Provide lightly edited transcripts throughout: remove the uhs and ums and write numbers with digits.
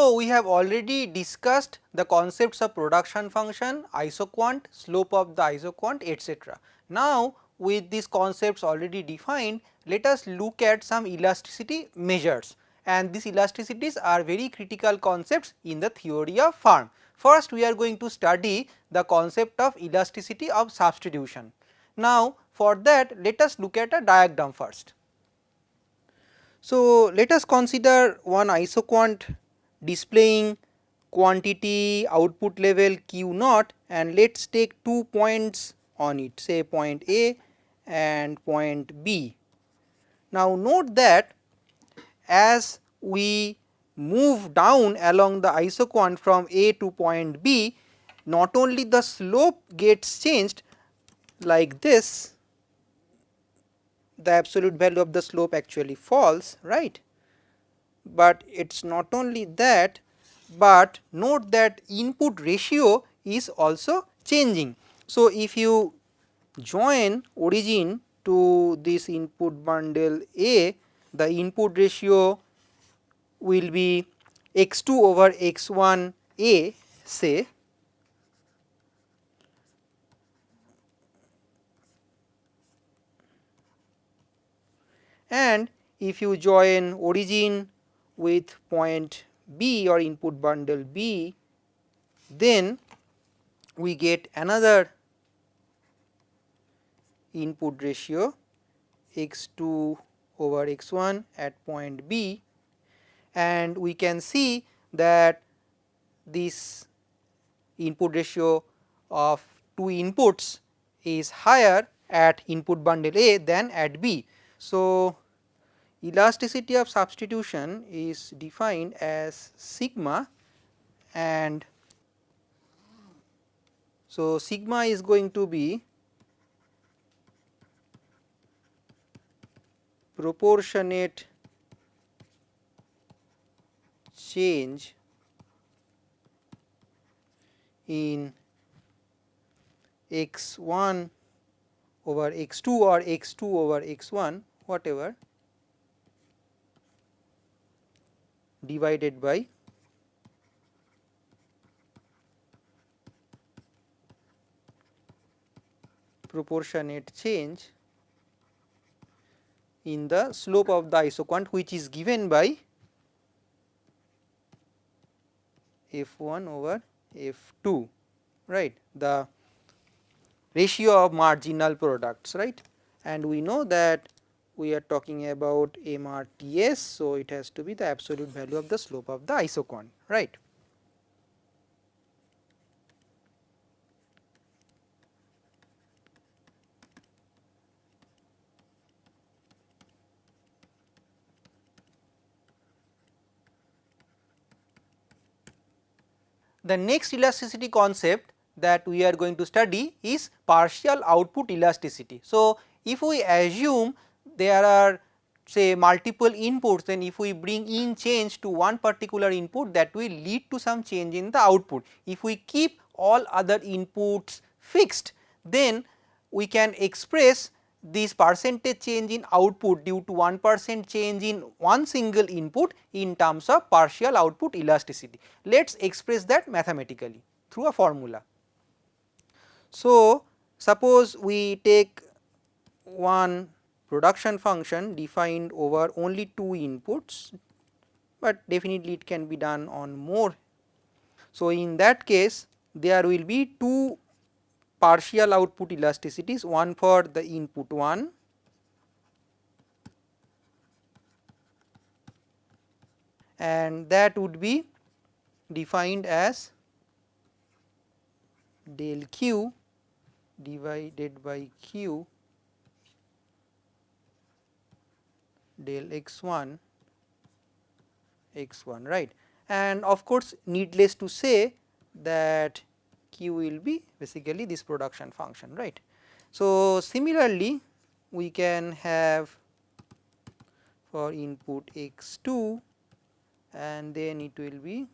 So, we have already discussed the concepts of production function, isoquant, slope of the isoquant, etc. Now, with these concepts already defined, let us look at some elasticity measures, and these elasticities are very critical concepts in the theory of form. First, we are going to study the concept of elasticity of substitution. Now, for that, let us look at a diagram first. So, let us consider one isoquant displaying quantity output level Q naught, and let us take 2 points on it, say point A and point B. Now, note that as we move down along the isoquant from A to point B, not only the slope gets changed like this, the absolute value of the slope actually falls, right, but it is not only that, but note that input ratio is also changing. So, if you join origin to this input bundle A, the input ratio will be x2 over x1 A, say, and if you join origin with point B or input bundle B, then we get another input ratio x2 over x1 at point B, and we can see that this input ratio of two inputs is higher at input bundle A than at B. So, elasticity of substitution is defined as sigma, and so sigma is going to be proportionate change in x1 over x2 or x2 over x1, whatever, divided by proportionate change in the slope of the isoquant, which is given by f1 over f2, right, the ratio of marginal products, right, and we know that we are talking about MRTS. So, it has to be the absolute value of the slope of the isoquant, right. The next elasticity concept that we are going to study is partial output elasticity. So, if we assume there are say multiple inputs, then if we bring in change to one particular input, that will lead to some change in the output. If we keep all other inputs fixed, then we can express this percentage change in output due to 1% change in one single input in terms of partial output elasticity. Let us express that mathematically through a formula. So, suppose we take one production function defined over only two inputs, but definitely it can be done on more. So, in that case there will be two partial output elasticities, one for the input 1 and that would be defined as del q divided by q del x1 x1, right, and of course needless to say that q will be basically this production function, right. So, similarly we can have for input x2 and then it will be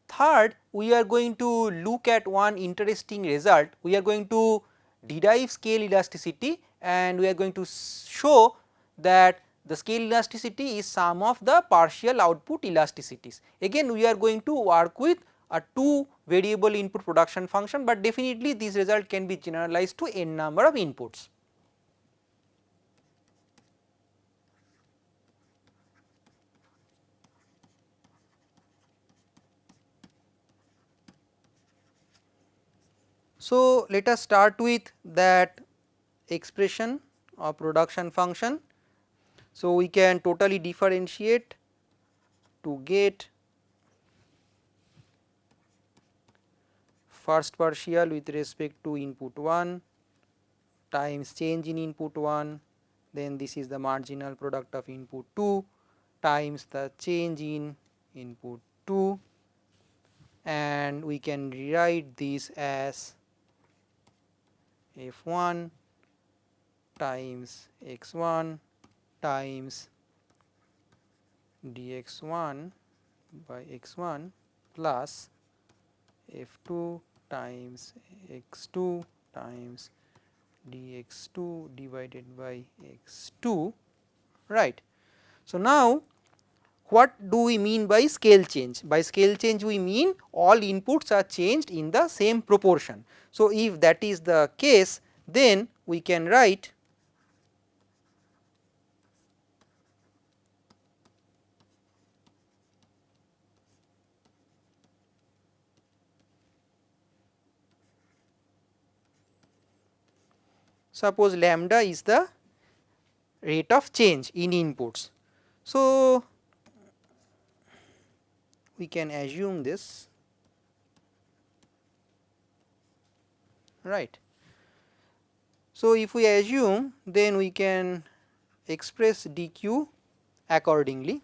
third. We are going to look at one interesting result. We are going to derive scale elasticity, and we are going to show that the scale elasticity is sum of the partial output elasticities. Again we are going to work with a 2 variable input production function, but definitely this result can be generalized to n number of inputs. So, let us start with that expression of production function. So, we can totally differentiate to get first partial with respect to input 1 times change in input 1, then this is the marginal product of input 2 times the change in input 2, and we can rewrite this as f1 times x1 times dx1 by x1 plus f2 times x2 times dx2 divided by x2, right. So, now what do we mean by scale change? By scale change we mean all inputs are changed in the same proportion. So, if that is the case, then we can write suppose lambda is the rate of change in inputs. So, we can assume this, right. So, if we assume, then we can express dq accordingly,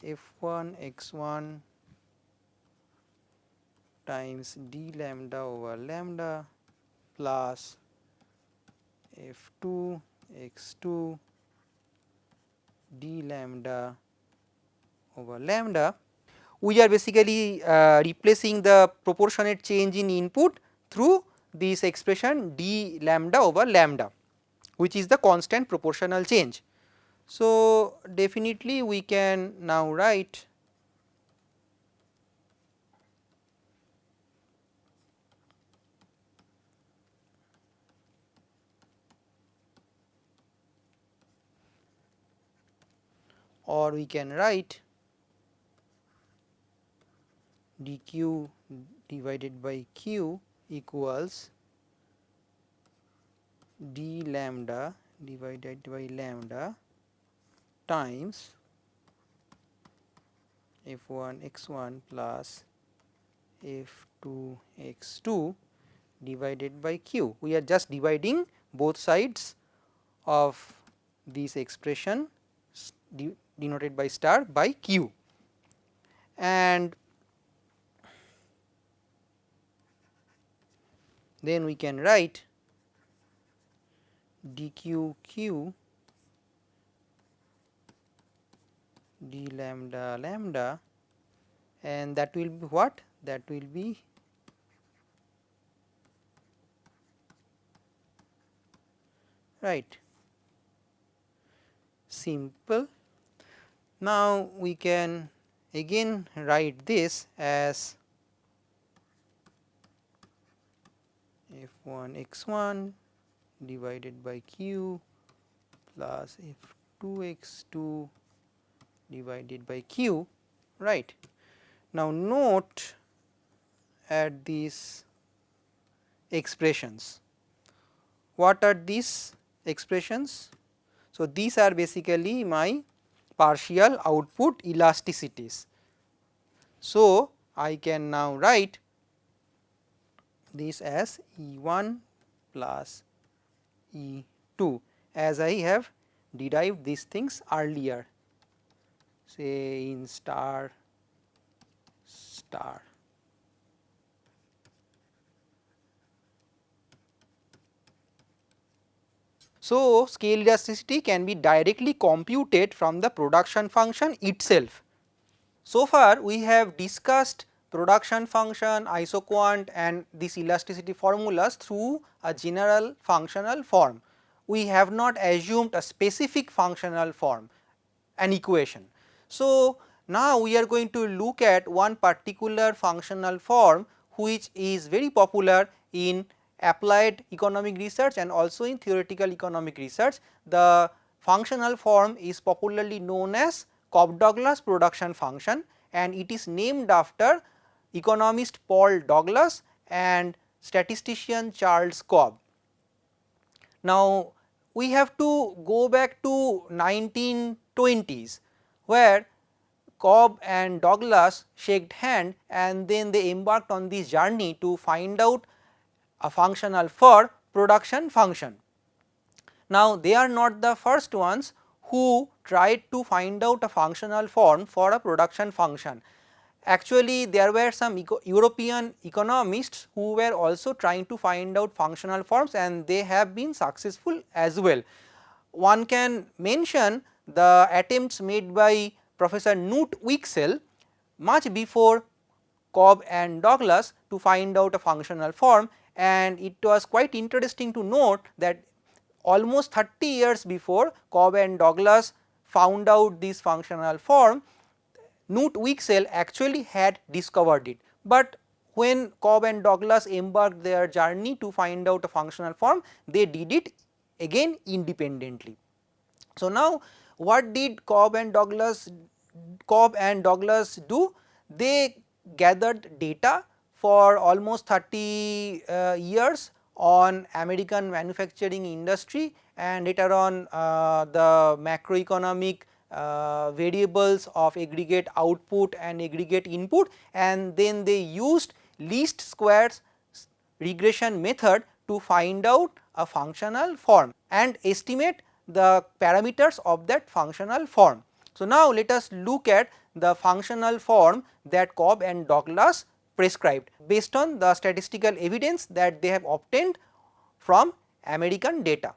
f1 x1 times d lambda over lambda plus f2 x2 d lambda over lambda. We are basically replacing the proportionate change in input through this expression d lambda over lambda, which is the constant proportional change. So, definitely we can now write or we can write dq divided by q equals d lambda divided by lambda times f1 x1 plus f2 x2 divided by q. We are just dividing both sides of this expression denoted by star by q, and then we can write dq d lambda lambda, and that will be what? That will be right, simple. Now, we can again write this as f1 x1 divided by q plus f2 x2 divided by q, right. Now, note at these expressions. What are these expressions? So, these are basically my partial output elasticities. So, I can now write this as E1 plus E2, as I have derived these things earlier, say in star star. So, scale elasticity can be directly computed from the production function itself. So far we have discussed production function, isoquant and this elasticity formulas through a general functional form. We have not assumed a specific functional form, an equation. So, now we are going to look at one particular functional form which is very popular in applied economic research and also in theoretical economic research. The functional form is popularly known as Cobb-Douglas production function, and it is named after economist Paul Douglas and statistician Charles Cobb. Now, we have to go back to 1920s where Cobb and Douglas shook hand and then they embarked on this journey to find out a functional for production function. Now, they are not the first ones who tried to find out a functional form for a production function. Actually, there were some European economists who were also trying to find out functional forms and they have been successful as well. One can mention the attempts made by Professor noc18 much before Cobb and Douglas to find out a functional form, and it was quite interesting to note that almost 30 years before Cobb and Douglas found out this functional form, noc18 actually had discovered it, but when Cobb and Douglas embarked their journey to find out a functional form, they did it again independently. So, now what did Cobb and Douglas do? They gathered data for almost 30 years on American manufacturing industry and later on the macroeconomic variables of aggregate output and aggregate input, and then they used least squares regression method to find out a functional form and estimate the parameters of that functional form. So, now let us look at the functional form that Cobb and Douglas prescribed based on the statistical evidence that they have obtained from American data.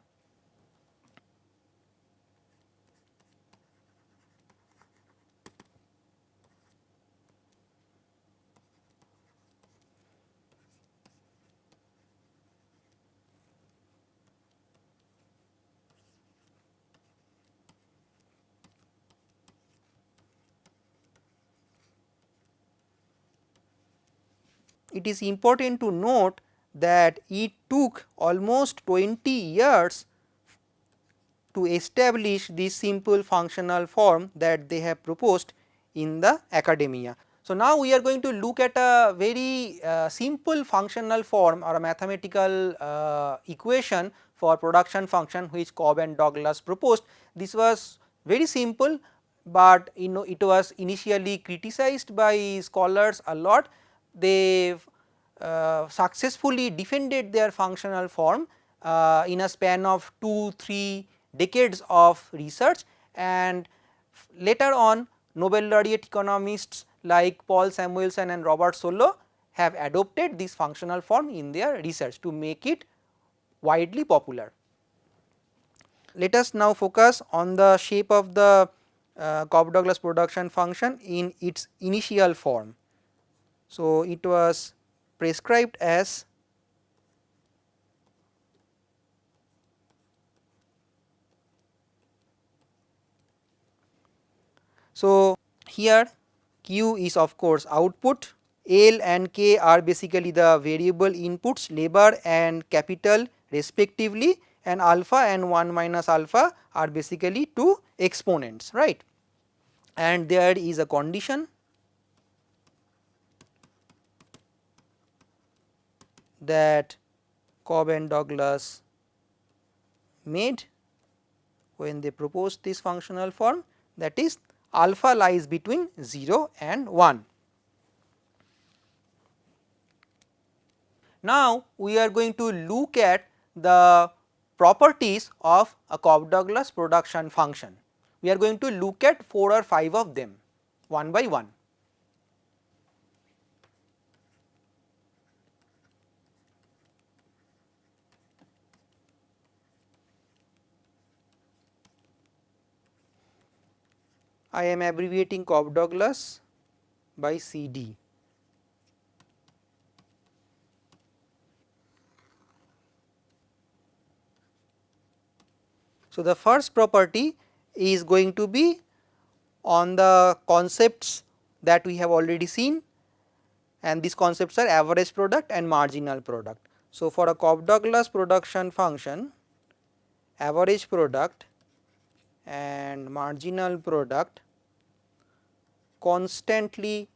It is important to note that it took almost 20 years to establish this simple functional form that they have proposed in the academia. So, now we are going to look at a very simple functional form or a mathematical equation for production function which Cobb and Douglas proposed. This was very simple, but it was initially criticized by scholars a lot. They successfully defended their functional form in a span of 2-3 decades of research, and later on Nobel laureate economists like Paul Samuelson and Robert Solow have adopted this functional form in their research to make it widely popular. Let us now focus on the shape of the Cobb-Douglas production function in its initial form. So, it was prescribed as so here Q is of course output, L and K are basically the variable inputs labor and capital respectively, and alpha and 1 minus alpha are basically two exponents, right. And there is a condition that Cobb and Douglas made when they proposed this functional form, that is alpha lies between 0 and 1. Now, we are going to look at the properties of a Cobb-Douglas production function. We are going to look at 4 or 5 of them one by one. I am abbreviating Cobb-Douglas by CD. So, the first property is going to be on the concepts that we have already seen, and these concepts are average product and marginal product. So, for a Cobb-Douglas production function, average product and marginal product constantly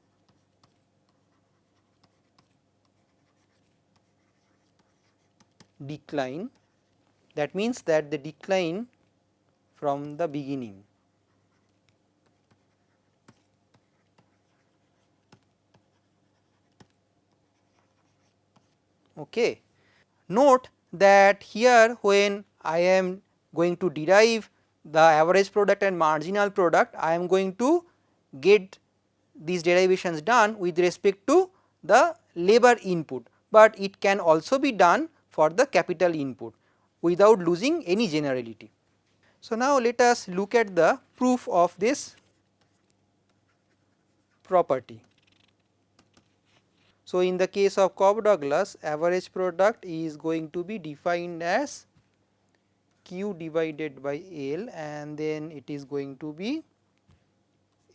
decline, that means that they decline from the beginning. Okay. Note that here when I am going to derive the average product and marginal product, I am going to get these derivations done with respect to the labor input, but it can also be done for the capital input without losing any generality. So, now let us look at the proof of this property. So, in the case of Cobb-Douglas, average product is going to be defined as Q divided by L, and then it is going to be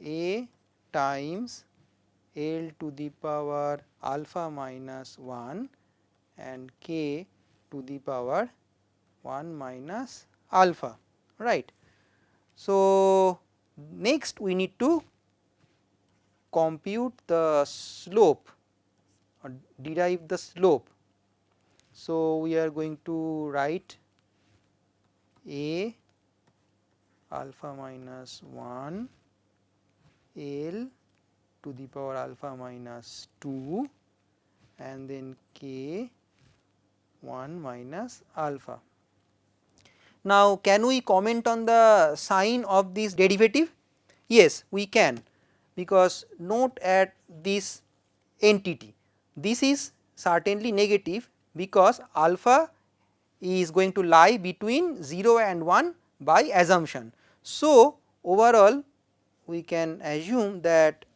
A times L to the power alpha minus 1 and K to the power 1 minus alpha, right. So, next we need to compute the slope or derive the slope. So, we are going to write A alpha minus 1 L to the power alpha minus 2 and then K 1 minus alpha. Now, can we comment on the sign of this derivative? Yes, we can, because note at this entity, this is certainly negative because alpha is going to lie between 0 and 1 by assumption. So, overall we can assume that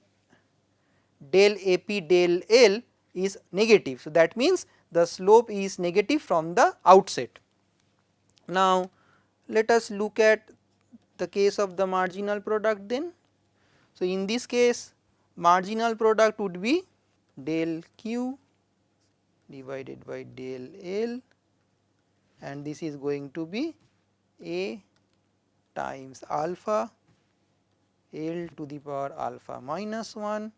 del AP del L is negative. So, that means the slope is negative from the outset. Now, let us look at the case of the marginal product then. So, in this case marginal product would be del Q divided by del L, and this is going to be A times alpha L to the power alpha minus 1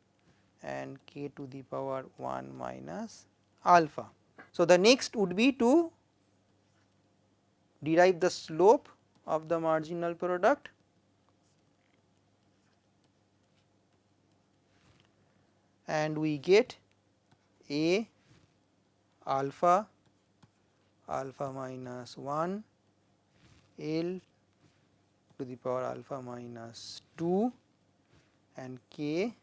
and K to the power 1 minus alpha. So, the next would be to derive the slope of the marginal product, and we get A alpha alpha minus 1 L to the power alpha minus 2 and K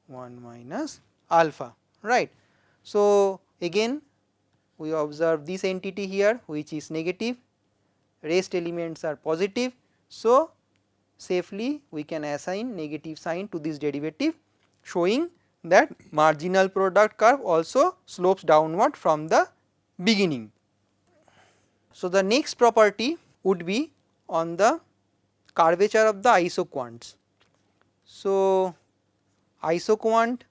1 minus alpha, right. So, again we observe this entity here which is negative, rest elements are positive. So, safely we can assign negative sign to this derivative, showing that marginal product curve also slopes downward from the beginning. So, the next property would be on the curvature of the isoquants. So, isoquant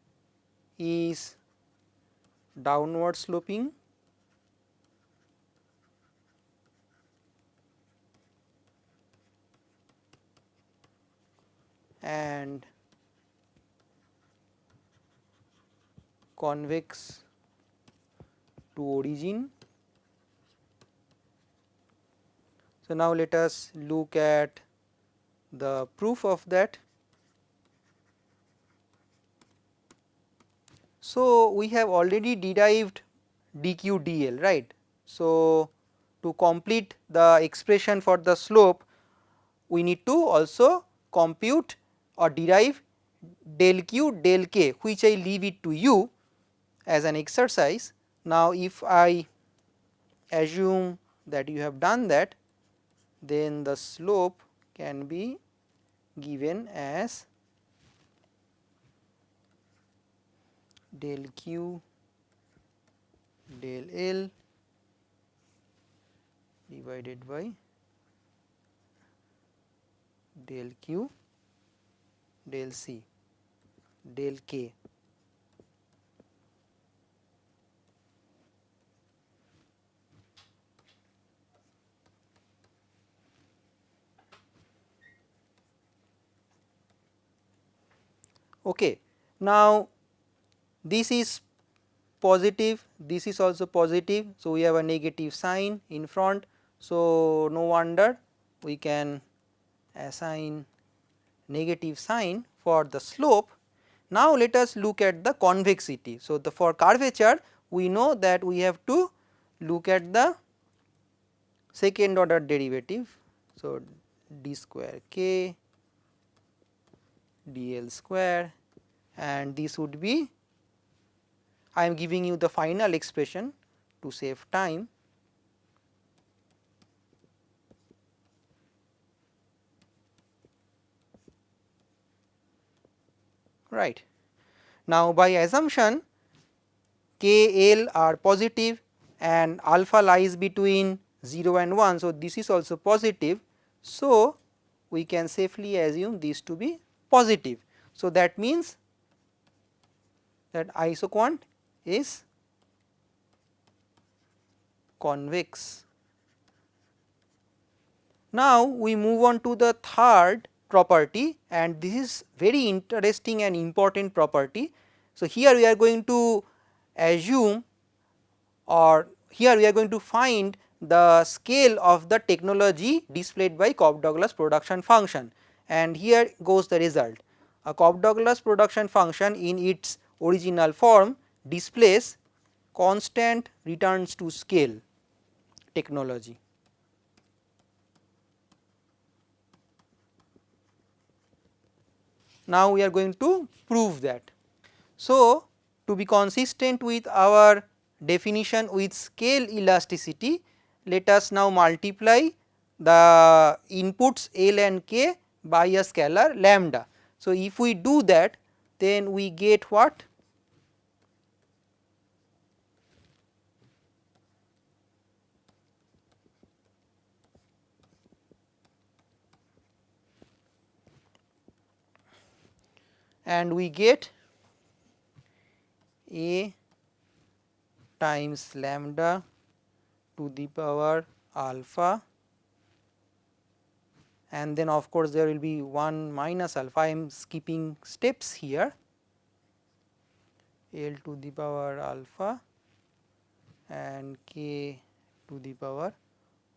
is downward sloping and convex to origin. So, now let us look at the proof of that. So, we have already derived dq dl, right. So, to complete the expression for the slope, we need to also compute or derive del q del k, which I leave it to you as an exercise. Now, if I assume that you have done that, then the slope can be given as del q del L divided by del q, del c, del k. Okay. Now, this is positive, this is also positive. So, we have a negative sign in front. So, no wonder we can assign negative sign for the slope. Now, let us look at the convexity. So, for curvature we know that we have to look at the second order derivative. So, d square k dl square, and this would be, I am giving you the final expression to save time. Right. Now, by assumption k, l are positive and alpha lies between 0 and 1. So, this is also positive. So, we can safely assume this to be positive. So, that means that isoquant is convex. Now, we move on to the third property, and this is very interesting and important property. So, here we are going to assume, or here we are going to find the scale of the technology displayed by Cobb-Douglas production function, and here goes the result. A Cobb-Douglas production function in its original form displays constant returns to scale technology. Now, we are going to prove that. So, to be consistent with our definition with scale elasticity, let us now multiply the inputs L and K by a scalar lambda. So, if we do that, then we get what? And we get A times lambda to the power alpha, and then of course there will be 1 minus alpha. I am skipping steps here, L to the power alpha and k to the power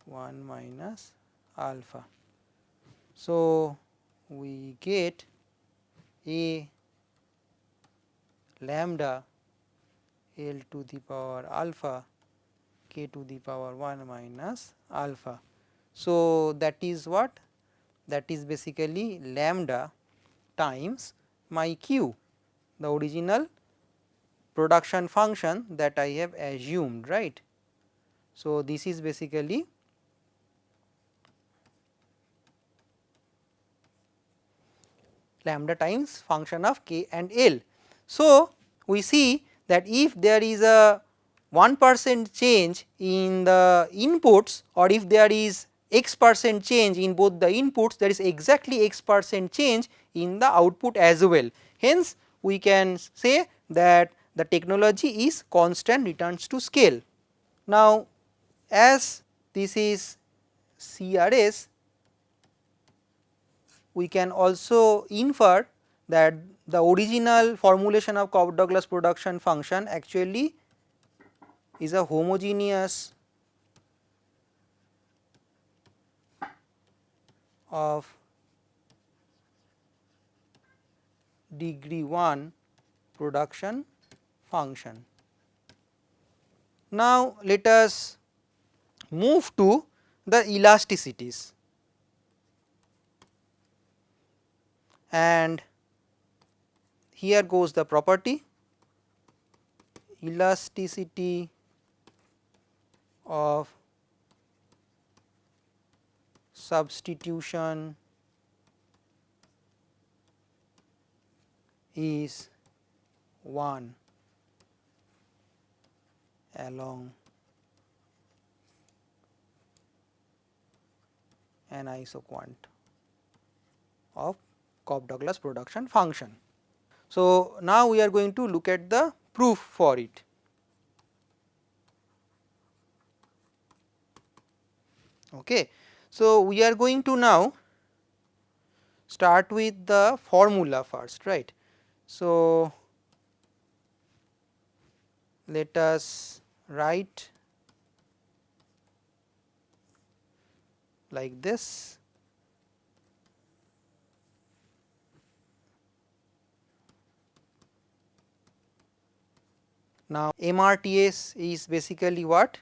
1 minus alpha. So, we get A lambda L to the power alpha k to the power 1 minus alpha. So, that is what? That is basically lambda times my q, the original production function that I have assumed, right. So, this is basically lambda times function of k and L. So, we see that if there is a 1% change in the inputs, or if there is x% change in both the inputs, there is exactly x% change in the output as well. Hence, we can say that the technology is constant returns to scale. Now, as this is CRS, we can also infer that the original formulation of Cobb-Douglas production function actually is a homogeneous of degree 1 production function. Now, let us move to the elasticities, and here goes the property. Elasticity of substitution is 1 along an isoquant. of Cobb-Douglas production function. So, now we are going to look at the proof for it. Okay. So, we are going to now start with the formula first, right. So, let us write like this. Now, MRTS is basically what?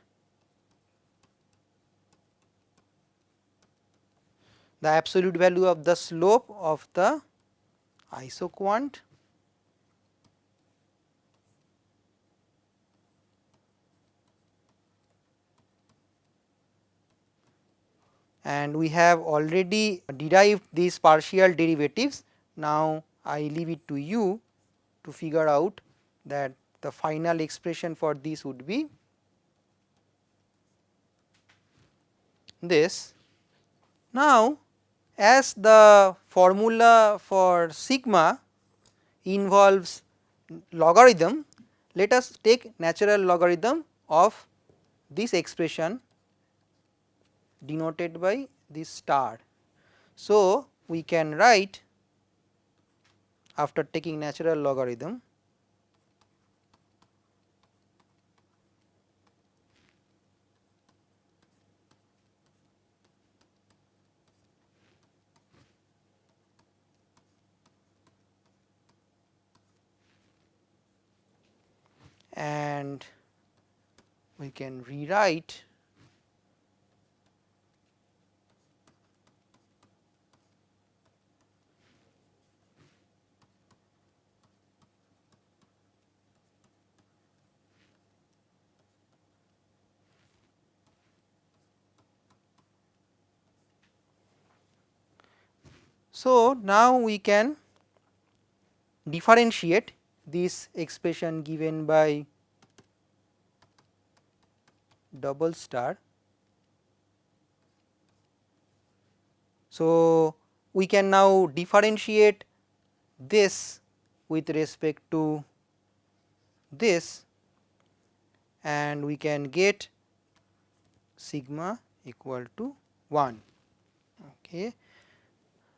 The absolute value of the slope of the isoquant and we have already derived these partial derivatives. Now, I leave it to you to figure out that the final expression for this would be this. Now, as the formula for sigma involves logarithm, let us take natural logarithm of this expression denoted by this star. So, we can write after taking natural logarithm and we can rewrite So, now we can differentiate this expression given by double star. So, we can now differentiate this with respect to this and we can get sigma equal to 1. Okay.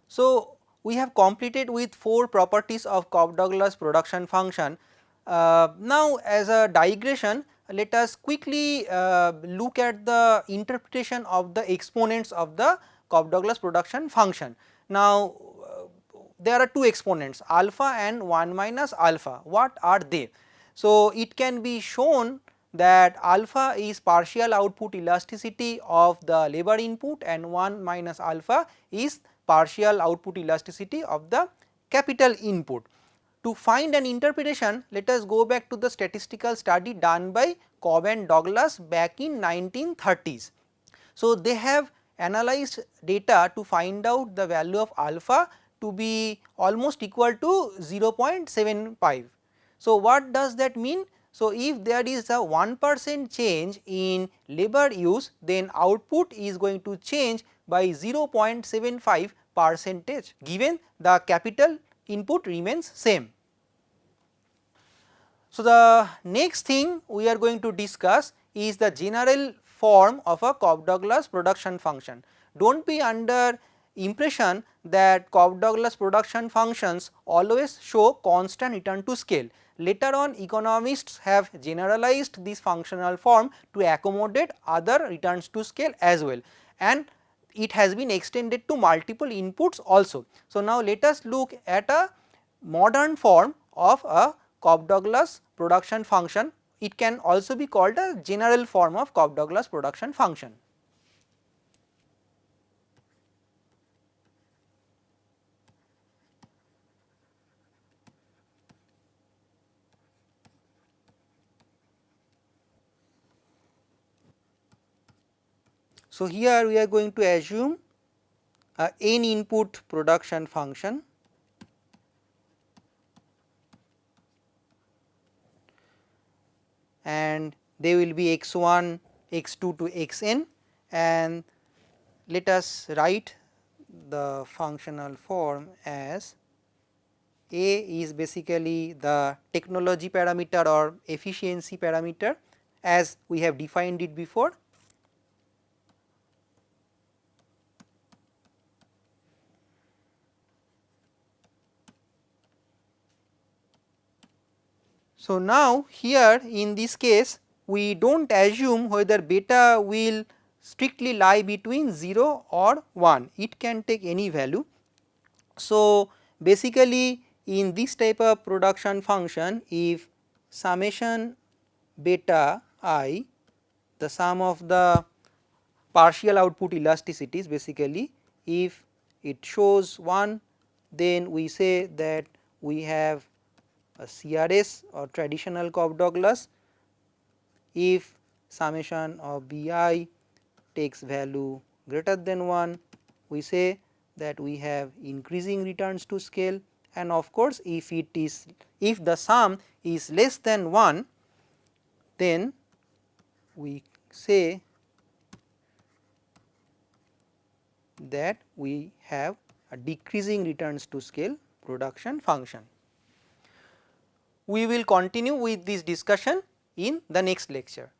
So, we have completed with 4 properties of Cobb-Douglas production function. Now, as a digression, let us quickly look at the interpretation of the exponents of the Cobb-Douglas production function. Now, there are 2 exponents alpha and 1 minus alpha. What are they? So, it can be shown that alpha is partial output elasticity of the labor input and 1 minus alpha is partial output elasticity of the capital input. To find an interpretation, let us go back to the statistical study done by Cobb and Douglas back in 1930s. So, they have analyzed data to find out the value of alpha to be almost equal to 0.75. So, what does that mean? So, if there is a 1% change in labor use, then output is going to change by 0.75 percentage given the capital input remains same. So, the next thing we are going to discuss is the general form of a Cobb-Douglas production function. Do not be under impression that Cobb-Douglas production functions always show constant return to scale. Later on, economists have generalized this functional form to accommodate other returns to scale as well, and it has been extended to multiple inputs also. So, now let us look at a modern form of a Cobb-Douglas production function. It can also be called a general form of Cobb-Douglas production function. So, here we are going to assume a n input production function and they will be x1, x2 to xn, and let us write the functional form as A is basically the technology parameter or efficiency parameter as we have defined it before. So, now here in this case we do not assume whether beta will strictly lie between 0 or 1, it can take any value. So, basically in this type of production function, if summation beta I, the sum of the partial output elasticities, basically if it shows 1, then we say that we have a CRS or traditional Cobb-Douglas. If summation of Bi takes value greater than 1, we say that we have increasing returns to scale, and of course, if the sum is less than 1, then we say that we have a decreasing returns to scale production function. We will continue with this discussion in the next lecture.